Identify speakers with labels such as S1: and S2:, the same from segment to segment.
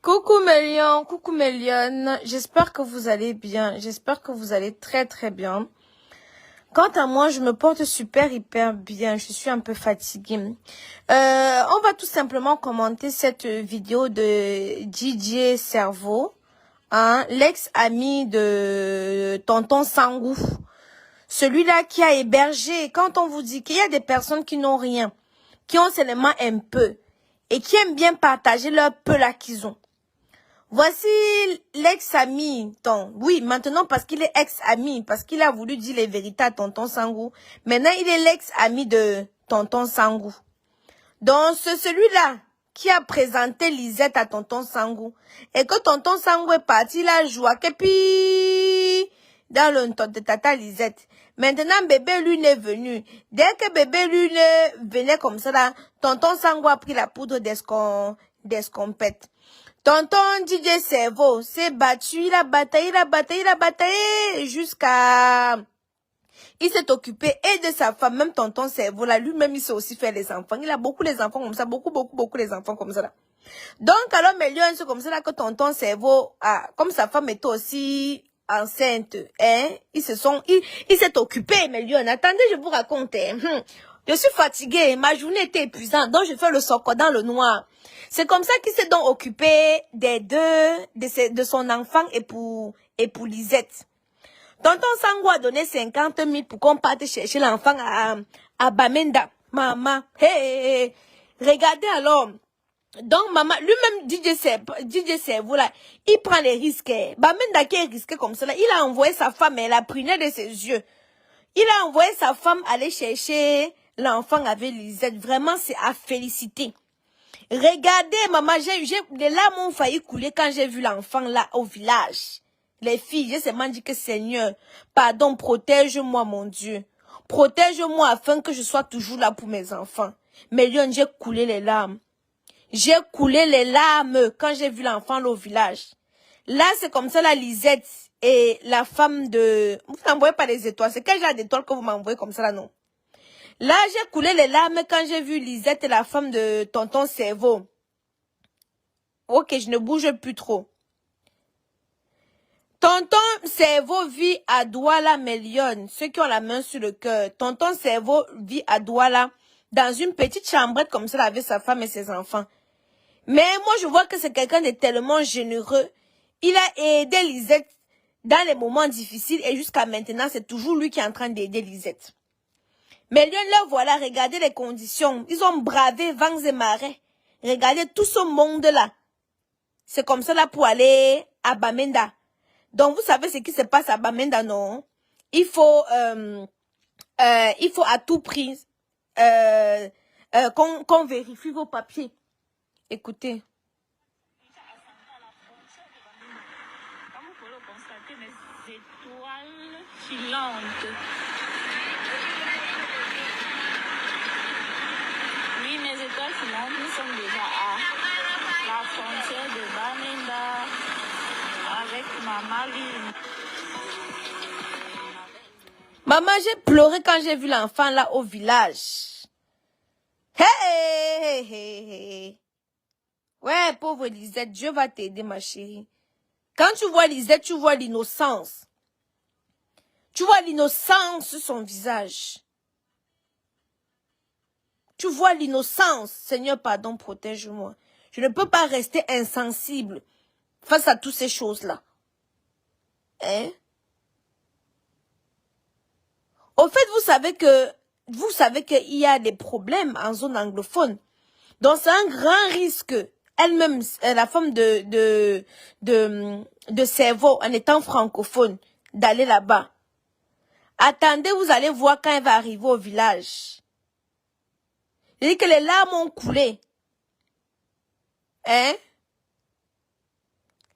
S1: Coucou mes lions, j'espère que vous allez bien, j'espère que vous allez très très bien. Quant à moi, je me porte hyper bien, je suis un peu fatiguée. On va tout simplement commenter cette vidéo de DJ Cerveau, hein, l'ex-ami de Tonton Sangou. Celui-là qui a hébergé, quand on vous dit qu'il y a des personnes qui n'ont rien, qui ont seulement un peu, et qui aiment bien partager leur peu là qu'ils ont. Voici l'ex-ami, oui, maintenant parce qu'il est ex-ami, parce qu'il a voulu dire les vérités à Tonton Sangou. Maintenant, il est l'ex-ami de Tonton Sangou. Donc, c'est celui-là qui a présenté Lisette à Tonton Sangou. Et que Tonton Sangou est parti, il a joué à Kepi dans le de Tata Lisette. Maintenant, bébé lui est venu. Dès que bébé lui venait comme ça, là, Tonton Sangou a pris la poudre d'escompette. Tonton DJ Cerveau s'est battu, il a bataillé jusqu'à... Il s'est occupé et de sa femme, même Tonton Cerveau, là, lui-même, il sait aussi faire les enfants. Il a beaucoup les enfants comme ça, beaucoup les enfants comme ça, là. Donc, alors, mais lions, c'est comme ça, là, que Tonton Cerveau, comme sa femme était aussi enceinte, hein, il s'est occupé, mes lions. Attendez, je vous raconte, hein. Je suis fatiguée, ma journée était épuisante, donc je fais le soco dans le noir. C'est comme ça qu'il s'est donc occupé des deux, de son enfant et pour Lisette. Tonton Sangou a donné 50 000 pour qu'on parte chercher l'enfant à Bamenda. Maman, hey, regardez alors. Donc, maman, lui-même, DJ Cerveau, là, il prend les risques. Bamenda qui est risqué comme ça, là, il a envoyé sa femme, elle a pris de ses yeux. Il a envoyé sa femme aller chercher l'enfant avec Lisette. Vraiment, c'est à féliciter. Regardez, maman, les larmes ont failli couler quand j'ai vu l'enfant là au village. Les filles, j'ai seulement dit que Seigneur, pardon, protège-moi, mon Dieu. Protège-moi afin que je sois toujours là pour mes enfants. Mais Lyon, j'ai coulé les larmes. J'ai coulé les larmes quand j'ai vu l'enfant là au village. Là, c'est comme ça, la Lisette et la femme de... Vous n'envoyez pas des étoiles. C'est quel genre d'étoiles que vous m'envoyez comme ça là, non? Là, j'ai coulé les larmes quand j'ai vu Lisette et la femme de Tonton Cerveau. Ok, je ne bouge plus trop. Tonton Cerveau vit à Douala, Mélione. Ceux qui ont la main sur le cœur. Tonton Cerveau vit à Douala, dans une petite chambrette comme ça avec sa femme et ses enfants. Mais moi, je vois que c'est quelqu'un de tellement généreux. Il a aidé Lisette dans les moments difficiles et jusqu'à maintenant, c'est toujours lui qui est en train d'aider Lisette. Mais là, voilà, regardez les conditions. Ils ont bravé vents et marais. Regardez tout ce monde-là. C'est comme ça là pour aller à Bamenda. Donc, vous savez ce qui se passe à Bamenda, non? Il faut à tout prix qu'on vérifie vos papiers. Écoutez.
S2: Comme vous pouvez le constater, mes étoiles filantes. Oui, mes étoiles filantes, nous sommes déjà à la frontière de Bamenda avec Maman Lune.
S1: Maman, j'ai pleuré quand j'ai vu l'enfant là au village. Hey. Ouais, pauvre Lisette, Dieu va t'aider, ma chérie. Quand tu vois Lisette, tu vois l'innocence. Tu vois l'innocence sur son visage. Tu vois l'innocence. Seigneur, pardon, protège-moi. Je ne peux pas rester insensible face à toutes ces choses-là. Hein? Au fait, vous savez qu'il y a des problèmes en zone anglophone. Donc, c'est un grand risque. Elle-même, la femme de Cerveau, en étant francophone, d'aller là-bas. Attendez, vous allez voir quand elle va arriver au village. Je dis que les larmes ont coulé. Hein?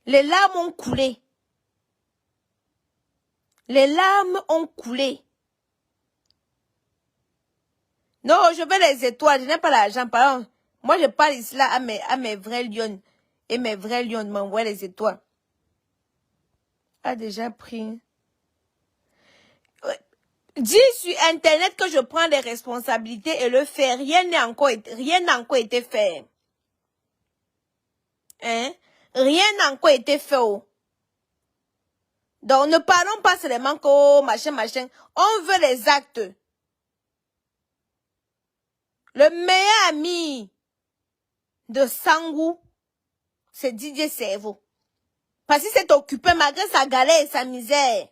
S1: Les larmes ont coulé. Les larmes ont coulé. Non, je veux les étoiles. Je n'ai pas l'argent. Pardon. Moi, je parle ici là à mes vrais lions. Et mes vrais lions m'envoient les étoiles. A déjà pris. Ouais. Dis sur Internet que je prends les responsabilités et le fais. Rien n'a encore été fait. Hein? Rien n'a encore été fait. Oh. Donc, ne parlons pas seulement que oh, machin, machin. On veut les actes. Le meilleur ami de Sangou, c'est Didier Cerveau. Parce qu'il s'est occupé malgré sa galère et sa misère.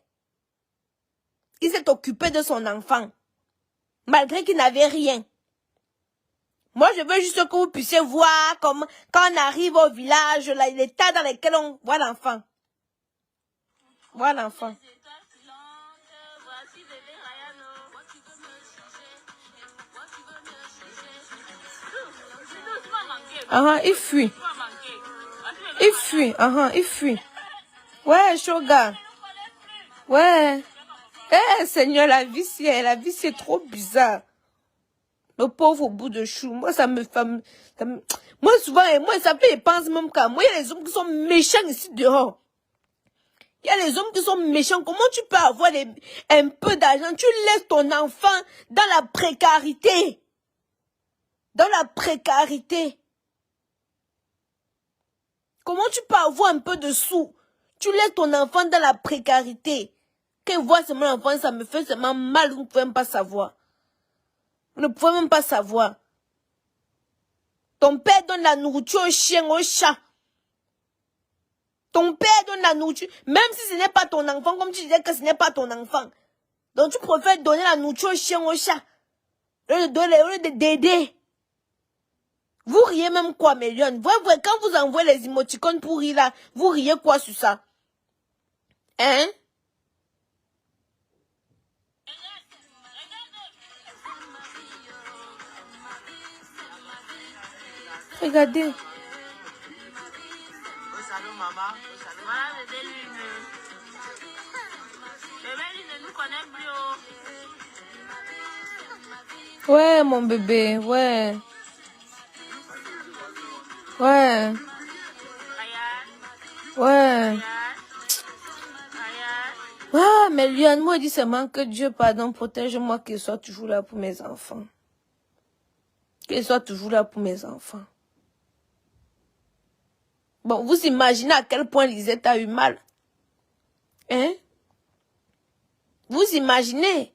S1: Il s'est occupé de son enfant. Malgré qu'il n'avait rien. Moi, je veux juste que vous puissiez voir comment, quand on arrive au village, l'état dans lequel on voit l'enfant. Voilà l'enfant. Il fuit. Il fuit. Il fuit. Ouais, Shoga. Ouais. Eh, Seigneur, la vie, c'est trop bizarre. Le pauvre bout de chou. Moi, moi, souvent, moi, ça fait, pense même qu'à moi, il y a les hommes qui sont méchants ici dehors. Il y a les hommes qui sont méchants. Comment tu peux avoir un peu d'argent? Tu laisses ton enfant dans la précarité. Dans la précarité. Comment tu peux avoir un peu de sous? Tu laisses ton enfant dans la précarité. Quand il voit seulement l'enfant, ça me fait seulement mal. Vous ne pouvez même pas savoir. Vous ne pouvez même pas savoir. Ton père donne la nourriture au chien, au chat. Ton père donne la nourriture, même si ce n'est pas ton enfant, comme tu disais que ce n'est pas ton enfant. Donc tu préfères donner la nourriture au chien, au chat. Au lieu d'aider. Vous riez même quoi, Mélione? Quand vous envoyez les émoticônes pour rire là, vous riez quoi sur ça? Hein? Regardez.
S2: Voilà, bébé Lune. Bébé Lune ne nous connaît plus. Oh.
S1: Ouais, mon bébé, ouais. Ouais. Ouais. Ah, mais Lyon, moi, dis seulement que Dieu, pardon, protège-moi, qu'il soit toujours là pour mes enfants. Qu'il soit toujours là pour mes enfants. Bon, vous imaginez à quel point Lisette a eu mal. Hein? Vous imaginez?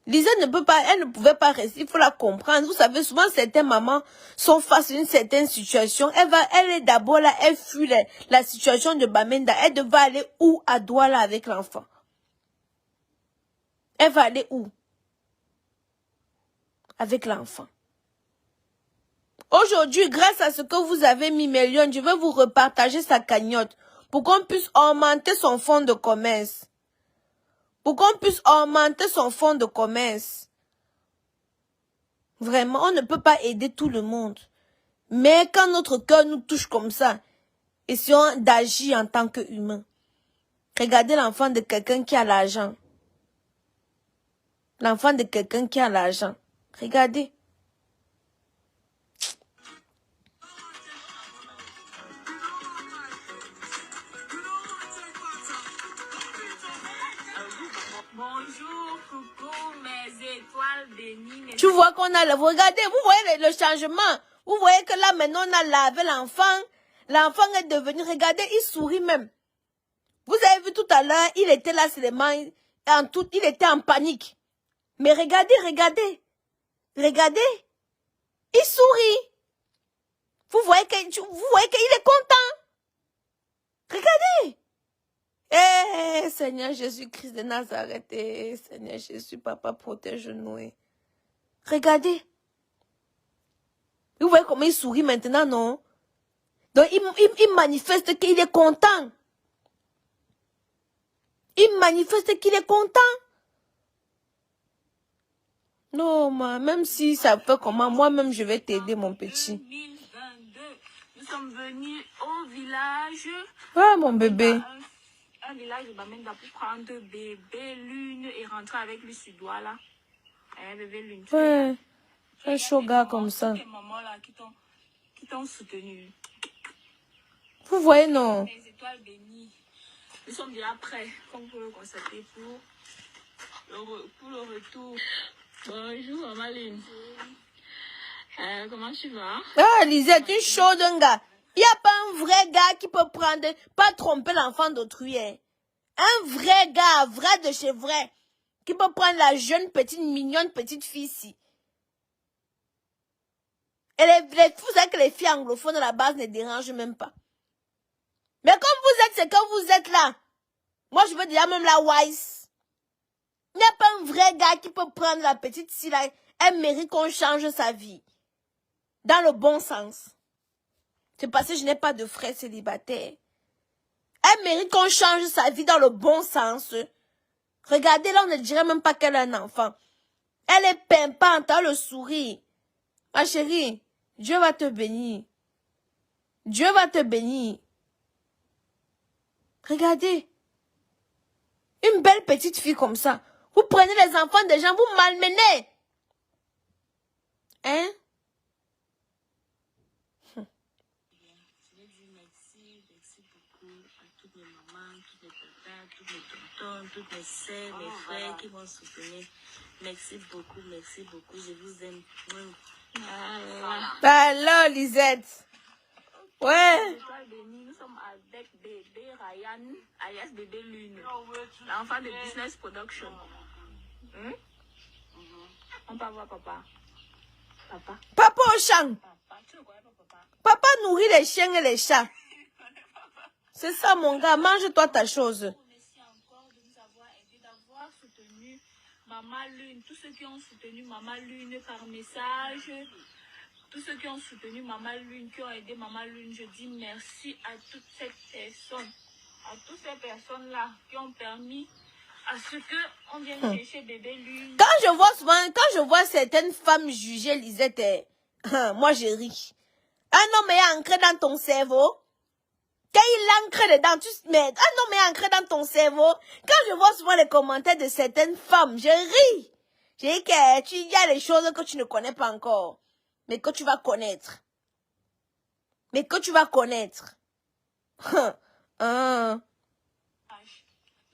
S1: Lisette elle ne pouvait pas rester, il faut la comprendre. Vous savez, souvent, certaines mamans sont face à une certaine situation. Elle est d'abord là, elle fuit la situation de Bamenda. Elle devait aller où à Douala avec l'enfant? Elle va aller où? Avec l'enfant. Aujourd'hui, grâce à ce que vous avez mis, Mélione, je vais vous repartager sa cagnotte pour qu'on puisse augmenter son fonds de commerce. Pour qu'on puisse augmenter son fonds de commerce. Vraiment, on ne peut pas aider tout le monde. Mais quand notre cœur nous touche comme ça, essayons d'agir en tant qu'humain. Regardez l'enfant de quelqu'un qui a l'argent. L'enfant de quelqu'un qui a l'argent. Regardez.
S2: Bonjour, coucou, mes étoiles bénies.
S1: Tu vois qu'on a... Regardez, vous voyez le changement. Vous voyez que là, maintenant, on a lavé l'enfant. L'enfant est devenu... Regardez, il sourit même. Vous avez vu tout à l'heure, il était là seulement... il était en panique. Mais regardez. Regardez. Il sourit. Vous voyez qu'il est content. Regardez. Eh, Seigneur Jésus-Christ de Nazareth, Seigneur Jésus, Papa, protège-nous. Regardez. Vous voyez comment il sourit maintenant, non? Donc, il manifeste qu'il est content. Il manifeste qu'il est content. Non, même si ça fait comment, moi-même, je vais t'aider, mon petit.
S2: 2022, nous sommes venus au village.
S1: Ah, mon bébé.
S2: Un village de Bamenda pour prendre bébé Lune et rentrer avec lui sur Douala. Bébé Lune.
S1: Ouais. Un chaud gars comme ça.
S2: Les mamans là qui t'ont soutenu.
S1: Vous voyez, non?
S2: Les étoiles bénies. Nous sommes déjà prêts, comme vous pouvez le constater, pour pour le retour. Bonjour, Maline. Comment tu vas?
S1: Ah, Lisette, une chaude, un gars. Il n'y a pas un vrai gars qui peut prendre, pas tromper l'enfant d'autrui. Hein. Un vrai gars, vrai de chez vrai, qui peut prendre la jeune, petite, mignonne, petite fille ici. Et vous savez que les filles anglophones de la base ne dérangent même pas. Mais comme vous êtes, c'est quand vous êtes là. Moi, je veux déjà même la wise. Il n'y a pas un vrai gars qui peut prendre la petite fille là. Elle mérite qu'on change sa vie. Dans le bon sens. C'est parce que je n'ai pas de frère célibataire. Elle mérite qu'on change sa vie dans le bon sens. Regardez, là, on ne dirait même pas qu'elle a un enfant. Elle est pimpante, elle le sourit. Ma chérie, Dieu va te bénir. Dieu va te bénir. Regardez. Une belle petite fille comme ça. Vous prenez les enfants des gens, vous malmenez. Hein?
S2: Merci beaucoup à toutes mes mamans, toutes mes papas, toutes mes tontons, toutes mes sœurs, mes frères qui m'ont soutenu. Merci beaucoup, je vous aime.
S1: Alors, Lisette. Ouais.
S2: Nous sommes avec bébé Ryan, alias bébé Lune, l'enfant de Business Production. On peut voir papa.
S1: Papa au champ.
S2: Tu ne connais pas papa?
S1: Papa nourrit les chiens et les chats. C'est ça, mon gars. Mange-toi ta chose.
S2: Merci encore de nous avoir aidés, d'avoir soutenu Maman Lune. Tous ceux qui ont soutenu Maman Lune par message, tous ceux qui ont soutenu Maman Lune, qui ont aidé Maman Lune, je dis merci à toutes ces personnes, à toutes ces personnes-là qui ont permis à ce qu'on vienne chercher bébé Lune.
S1: Quand je vois certaines femmes juger Lisette, moi je ris. Un homme est ancré dans ton cerveau. Quand il ancre dedans, mais un homme est ancré dans ton cerveau. Quand je vois souvent les commentaires de certaines femmes, je ris. Je dis que il y a des choses que tu ne connais pas encore, mais que tu vas connaître. Nous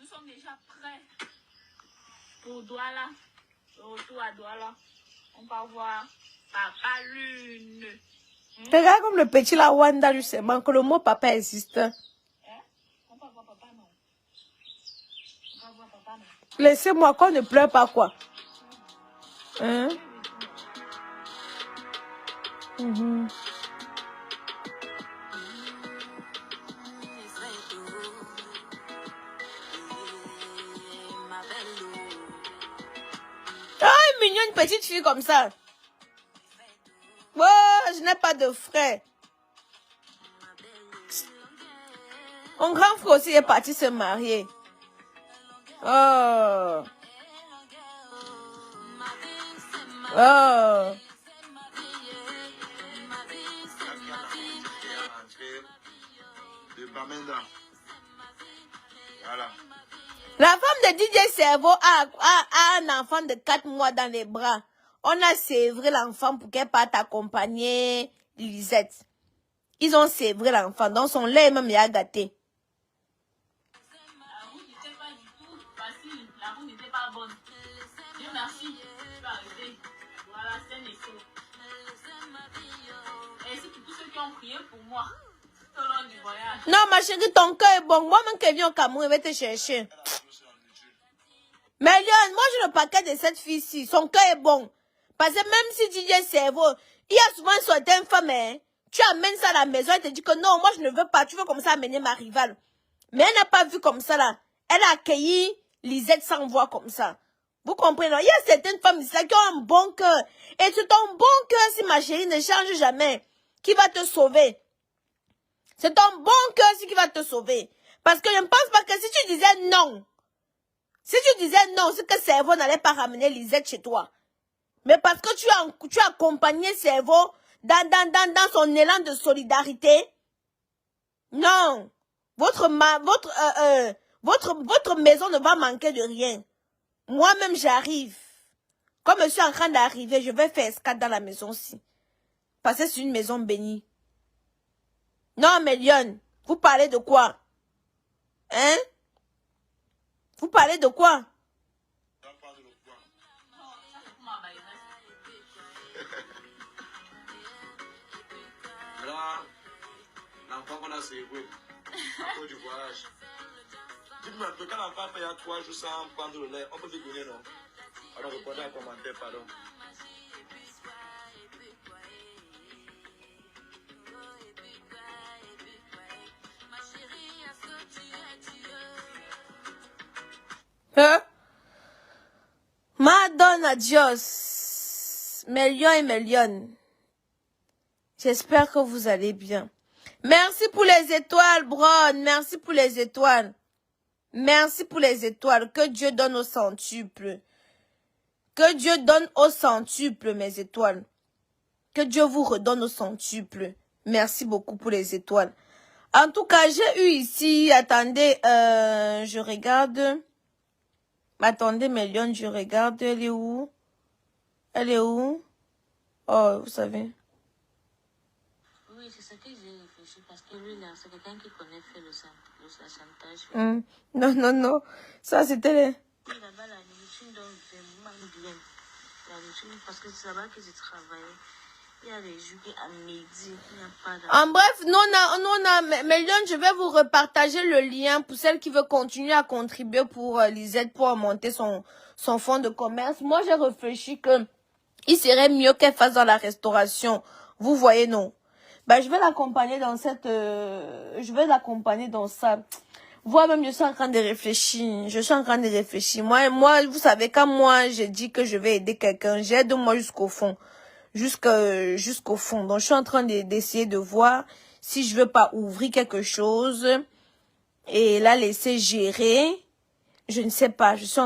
S2: sommes déjà prêts pour Douala. Le retour à Douala. On va voir Papa Lune.
S1: Regarde comme le petit la Wanda, justement, que le mot papa existe.
S2: On va voir papa, non? On va voir papa, non?
S1: Laissez-moi qu'on ne pleure pas, quoi. Hein? Ah, une mignonne petite fille comme ça. Oh, je n'ai pas de frère. Mon grand frère aussi est parti se marier. Oh. Oh.
S3: Voilà.
S1: La femme de DJ Cerveau a un enfant de 4 mois dans les bras. On a sévré l'enfant pour qu'elle parte accompagner Lisette. Ils ont sévré l'enfant, donc son lait même est gâté.
S2: La route n'était pas du tout facile, la route n'était pas bonne. Dieu merci, je peux arrêter. Voilà, c'est un effort. Et c'est pour tous ceux qui ont prié pour moi tout au long du voyage.
S1: Non, ma chérie, ton cœur est bon. Moi-même qui viens au Cameroun, je vais te chercher. Mais Lyon, moi je le paquet de cette fille-ci. Son cœur est bon. Parce que même si DJ Cerveau, il y a souvent certaines femmes, hein, tu amènes ça à la maison, elle te dit que non, moi je ne veux pas, tu veux comme ça amener ma rivale. Mais elle n'a pas vu comme ça là. Elle a accueilli Lisette sans voix comme ça. Vous comprenez, non? Il y a certaines femmes ici là qui ont un bon cœur. Et c'est ton bon cœur, si ma chérie ne change jamais, qui va te sauver. C'est ton bon cœur qui va te sauver. Parce que je ne pense pas que si tu disais non, c'est que Cerveau n'allait pas ramener Lisette chez toi. Mais parce que tu as accompagné Cerveau dans son élan de solidarité. Non. Votre maison ne va manquer de rien. Moi-même, j'arrive. Comme je suis en train d'arriver, je vais faire escale dans la maison aussi. Parce que c'est une maison bénie. Non, mais Lyon, vous parlez de quoi? Hein? Vous parlez de quoi?
S3: l'enfant qu'on a célébré à cause du voyage. Dites-moi un peu, quand l'enfant fait il y a 3 jours sans prendre le lait, on peut lui donner, non? Alors répondez en commentaire, pardon.
S1: Hein? Madonna Dios. Millions et millions. J'espère que vous allez bien. Merci pour les étoiles, Bron. Merci pour les étoiles. Merci pour les étoiles. Que Dieu donne au centuple. Que Dieu donne au centuple, mes étoiles. Que Dieu vous redonne au centuple. Merci beaucoup pour les étoiles. En tout cas, j'ai eu ici, attendez, je regarde. Attendez, Mélione, je regarde. Elle est où? Elle est où? Oh, vous savez.
S4: Oui, c'est ça que j'ai réfléchi parce que lui, là, c'est quelqu'un qui connaît faire le chantage.
S1: Non, non, non. Ça, c'était les...
S4: Oui, là-bas, la nourriture donne vraiment bien. La nourriture, parce que c'est là-bas que j'ai travaillé. Il y a des jours à midi, il n'y a pas de...
S1: En bref, non, Mélione, je vais vous repartager le lien pour celle qui veut continuer à contribuer pour Lisette pour monter son fonds de commerce. Moi, j'ai réfléchi que il serait mieux qu'elle fasse dans la restauration. Vous voyez, non? Ben, je vais l'accompagner dans cette... je vais l'accompagner dans ça. Moi-même, je suis en train de réfléchir. Je suis en train de réfléchir. Moi, vous savez, quand moi, j'ai dit que je vais aider quelqu'un, j'aide moi jusqu'au fond. Jusqu'au fond. Donc, je suis en train d'essayer de voir si je veux pas ouvrir quelque chose et la laisser gérer. Je ne sais pas. Je suis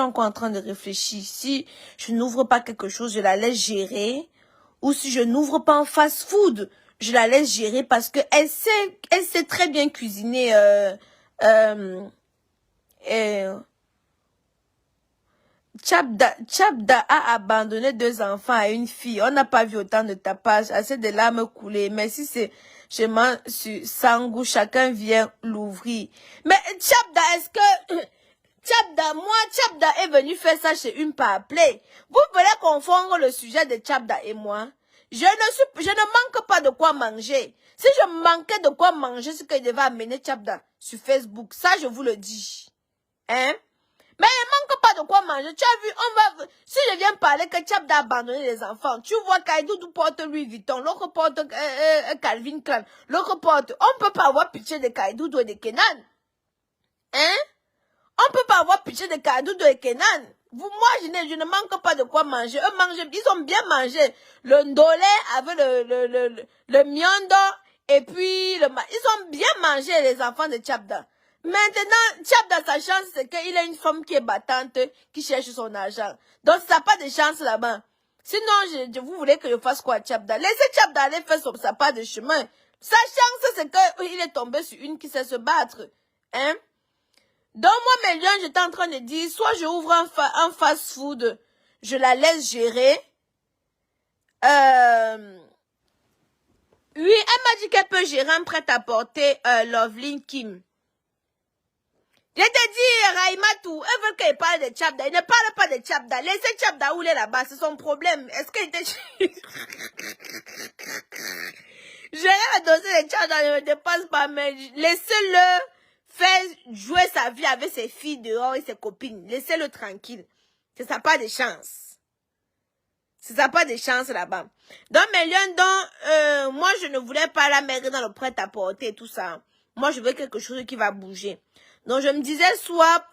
S1: encore en train de réfléchir. Si je n'ouvre pas quelque chose, je la laisse gérer. Ou si je n'ouvre pas un fast-food, je la laisse gérer parce que elle sait très bien cuisiner. Tchabda a abandonné 2 enfants à une fille. On n'a pas vu autant de tapage, assez de larmes coulées. Mais si c'est chemin sur Sangou, chacun vient l'ouvrir. Mais Tchabda, est-ce que... Tchabda est venu faire ça chez une paplée. Vous voulez confondre le sujet de Tchabda et moi? Je ne manque pas de quoi manger. Si je manquais de quoi manger, c'est que je devais amener Tchabda sur Facebook. Ça, je vous le dis. Hein? Mais il manque pas de quoi manger. Tu as vu, si je viens parler que Tchabda a abandonné les enfants, tu vois Kaidoudou porte Louis Vuitton, l'autre porte Calvin Klein, l'autre porte, on peut pas avoir pitié de Kaidoudou et de Kenan. Hein? On peut pas avoir pitié de Kaidoudou et Kenan. Moi, je ne manque pas de quoi manger. Eux mangent, ils ont bien mangé. Le ndolé avec le miondo et puis ils ont bien mangé les enfants de Tchabda. Maintenant, Tchabda, sa chance, c'est qu'il a une femme qui est battante, qui cherche son argent. Donc, ça n'a pas de chance là-bas. Sinon, vous voulez que je fasse quoi, Tchabda? Laissez Tchabda aller faire sa part de chemin. Sa chance, c'est qu'il est tombé sur une qui sait se battre. Hein? Donc, moi, Mélione, j'étais en train de dire, soit je ouvre un fast-food, je la laisse gérer. Oui, elle m'a dit qu'elle peut gérer un prêt-à-porter Loveline Kim. Je te dis, Raïmatou, elle veut qu'elle parle de Tchabda. Elle ne parle pas de Tchabda. Laissez Tchabda où elle est là-bas, c'est son problème. Est-ce qu'elle était... Gérer le dossier de Tchabda ne me dépasse pas, mais laissez-le faire jouer sa vie avec ses filles dehors et ses copines. Laissez-le tranquille. C'est ça pas de chance. C'est ça pas de chance là-bas. Donc, Mélione, moi, je ne voulais pas la mettre dans le prêt-à-porter et tout ça. Moi, je veux quelque chose qui va bouger. Donc, je me disais soit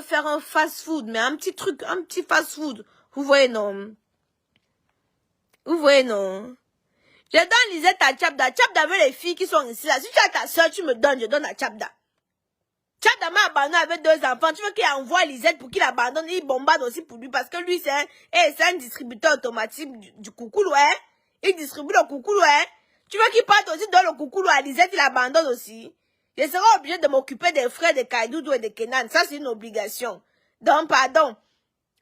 S1: faire un fast-food, mais un petit truc, un petit fast-food. Vous voyez, non? Vous voyez, non? Je donne Lisette à Tchabda. Tchabda veut les filles qui sont ici, là. Si tu as ta soeur, tu me donnes, je donne à Tchabda. Tchabda m'a abandonné avec 2 enfants. Tu veux qu'il envoie Lisette pour qu'il abandonne? Il bombarde aussi pour lui, parce que lui, c'est un distributeur automatique du coucoulou, hein? Il distribue le coucoulou, hein? Tu veux qu'il parte aussi dans le coucoulou à Lisette, il abandonne aussi? Je serai obligé de m'occuper des frères de Kaidoudou et de Kenan. Ça, c'est une obligation. Donc, pardon.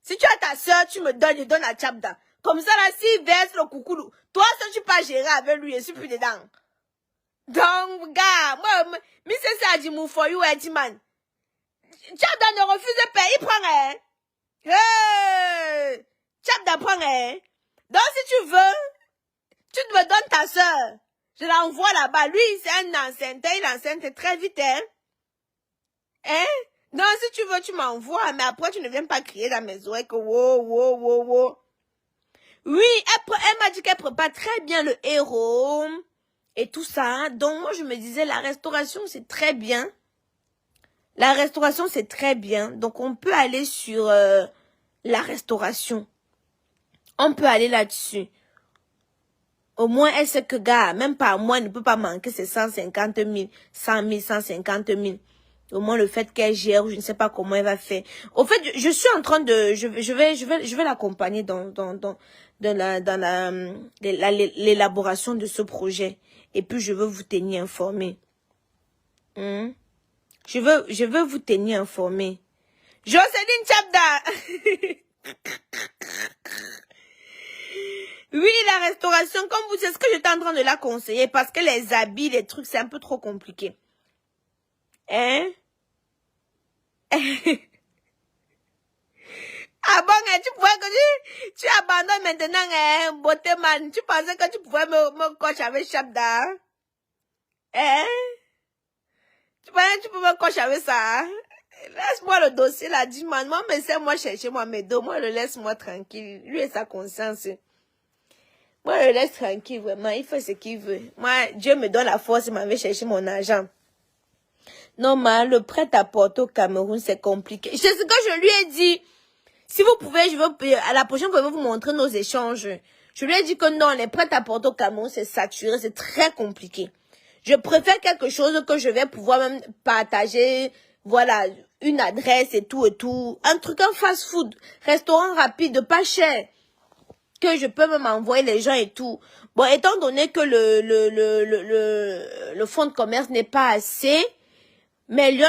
S1: Si tu as ta soeur, tu me donnes, je donne à Tchabda. Comme ça, là, s'il verse le coucoulou, toi, si tu pas gérer avec lui, je suis plus dedans. Donc, gars, moi, mais c'est ça, dit mon for you, man. Tchabda ne refuse pas, il prend, hein. Hey! Tchabda prend, hein. Donc, si tu veux, tu me donnes ta soeur. Je l'envoie là-bas. Lui, c'est un enceinte. Il enceinte très vite, hein. Hein? Non, si tu veux, tu m'envoies. Mais après, tu ne viens pas crier dans mes oreilles que wow. Oui, elle m'a dit qu'elle prépare très bien le héros. Et tout ça. Donc, moi, je me disais, la restauration, c'est très bien. La restauration, c'est très bien. Donc, on peut aller sur la restauration. On peut aller là-dessus. Au moins, elle sait que, gars, même pas moi, elle ne peut pas manquer ces 150 000, 100 000, 150 000. Au moins, le fait qu'elle gère, je ne sais pas comment elle va faire. Au fait, je suis en train de, je vais l'accompagner dans l'élaboration de ce projet. Et puis, je veux vous tenir informé. Je veux vous tenir informé. Jocelyne Chabda. Oui, la restauration, comme vous savez, ce que j'étais en train de la conseiller, parce que les habits, les trucs, c'est un peu trop compliqué. Hein? Ah bon, tu pouvais que tu abandonnes maintenant, beauté man. Tu pensais que tu pouvais me coacher avec Chabda? Hein? Tu pensais que tu pouvais me coacher avec ça? Laisse-moi le dossier là, dis-moi. Moi, mais c'est moi chercher moi mes dos. Moi, le laisse-moi tranquille. Lui et sa conscience. Moi, je le laisse tranquille, vraiment. Il fait ce qu'il veut. Moi, Dieu me donne la force, il m'avait cherché mon argent. Non, mais le prêt-à-porter au Cameroun, c'est compliqué. C'est ce que je lui ai dit. Si vous pouvez, à la prochaine fois, je vais vous montrer nos échanges. Je lui ai dit que non, les prêt-à-porter au Cameroun, c'est saturé, c'est très compliqué. Je préfère quelque chose que je vais pouvoir même partager, voilà, une adresse et tout. Un truc, un fast-food, restaurant rapide, pas cher. Que je peux même envoyer les gens et tout. Bon, étant donné que le fonds de commerce n'est pas assez, mais Lyon,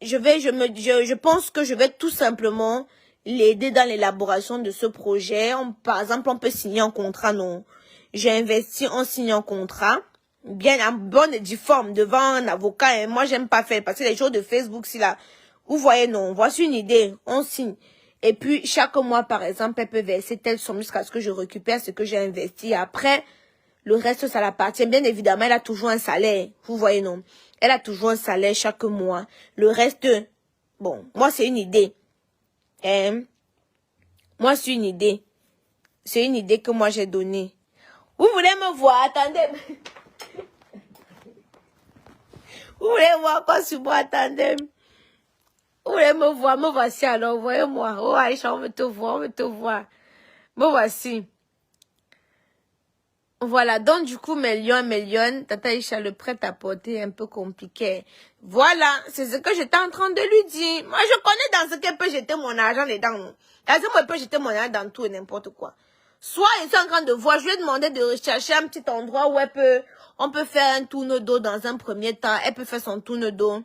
S1: je pense que je vais tout simplement l'aider dans l'élaboration de ce projet. Par exemple, on peut signer un contrat, non. J'ai investi, on signe un contrat. Bien en bonne et due forme devant un avocat. Et moi, j'aime pas faire parce que les choses de Facebook, si là, vous voyez, non. Voici une idée. On signe. Et puis, chaque mois, par exemple, elle peut verser telle somme jusqu'à ce que je récupère ce que j'ai investi. Après, le reste, ça l'appartient. Bien évidemment, elle a toujours un salaire. Vous voyez, non? Elle a toujours un salaire chaque mois. Le reste, bon, moi, c'est une idée. Moi, c'est une idée. C'est une idée que moi, j'ai donnée. Vous voulez me voir? Attendez. Vous voulez voir quoi sur moi? Attendez. Vous voulez me voir? Me voici alors. Voyez-moi. Oh, Aïcha, on veut te voir. On veut te voir. Me voici. Voilà. Donc, du coup, mes lions, Tata Aïcha, le prêt-à-porter est un peu compliqué. Voilà. C'est ce que j'étais en train de lui dire. Moi, je connais dans ce qu'elle peut jeter mon argent dedans. Dans ce qu'elle peut jeter mon argent dans tout et n'importe quoi. Soit ils sont en train de voir, je lui ai demandé de rechercher un petit endroit où on peut faire un tourne d'eau dans un premier temps. Elle peut faire son tourne d'eau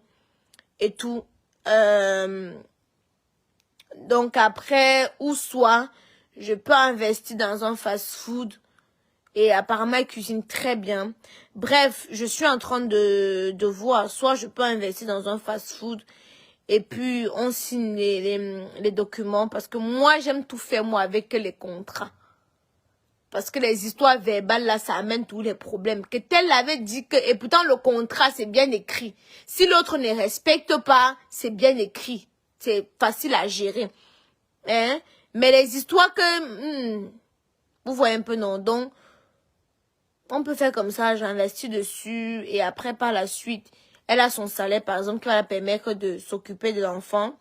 S1: et tout. Donc après, ou soit, je peux investir dans un fast-food et apparemment, elle cuisine très bien. Bref, je suis en train de voir, soit je peux investir dans un fast-food et puis on signe les documents parce que moi, j'aime tout faire moi avec les contrats. Parce que les histoires verbales, là, ça amène tous les problèmes. Que tel avait dit que, et pourtant le contrat, c'est bien écrit. Si l'autre ne respecte pas, c'est bien écrit. C'est facile à gérer. Hein? Mais les histoires que, vous voyez un peu, non. Donc, on peut faire comme ça, j'investis dessus, et après, par la suite, elle a son salaire, par exemple, qui va la permettre de s'occuper de l'enfant.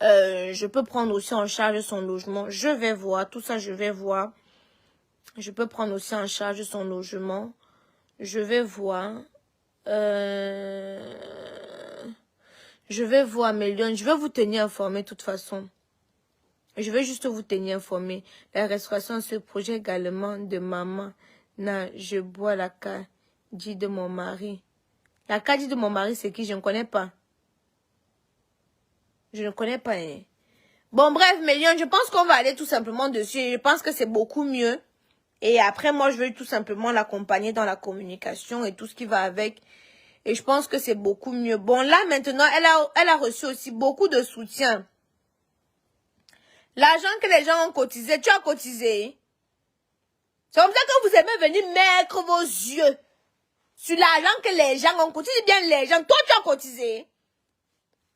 S1: Je peux prendre aussi en charge son logement. Je vais voir, tout ça, je vais voir. Je peux prendre aussi en charge son logement. Je vais voir. Je vais voir, Mélione. Je vais vous tenir informé de toute façon. Je vais juste vous tenir informé. La restauration, ce projet également de maman. Non, je bois la caddie de mon mari. La caddie de mon mari, c'est qui? Je ne connais pas. Je ne connais pas. Hein. Bon, bref, Mélione, je pense qu'on va aller tout simplement dessus. Je pense que c'est beaucoup mieux. Et après, moi, je vais tout simplement l'accompagner dans la communication et tout ce qui va avec. Et je pense que c'est beaucoup mieux. Bon, là, maintenant, elle a reçu aussi beaucoup de soutien. L'argent que les gens ont cotisé, tu as cotisé. C'est comme ça que vous aimez venir mettre vos yeux sur l'argent que les gens ont cotisé. Bien les gens, toi tu as cotisé.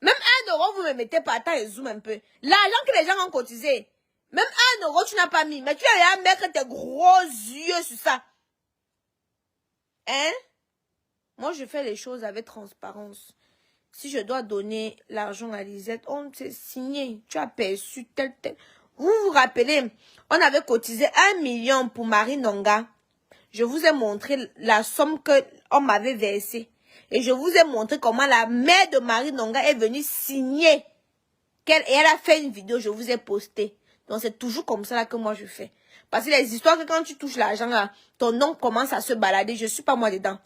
S1: Même 1 euro, vous me mettez pas, attends, et zoom un peu. L'argent que les gens ont cotisé, même 1 euro, tu n'as pas mis. Mais tu as rien mettre tes gros yeux sur ça. Hein? Moi, je fais les choses avec transparence. Si je dois donner l'argent à Lisette, on s'est signé. Tu as perçu tel. Vous vous rappelez, on avait cotisé 1 million pour Marie Nonga. Je vous ai montré la somme qu'on m'avait versée. Et je vous ai montré comment la mère de Marie Nonga est venue signer. Et elle a fait une vidéo, je vous ai posté. Donc c'est toujours comme ça là que moi je fais. Parce que les histoires que quand tu touches l'argent là, ton nom commence à se balader. Je ne suis pas moi dedans.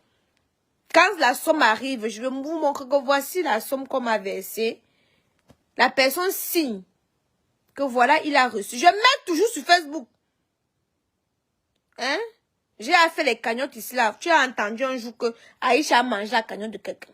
S1: Quand la somme arrive, je vais vous montrer que voici la somme qu'on m'a versée. La personne signe que voilà, il a reçu. Je mets toujours sur Facebook. Hein? J'ai fait les cagnottes ici là. Tu as entendu un jour que Aïcha a mangé la cagnotte de quelqu'un.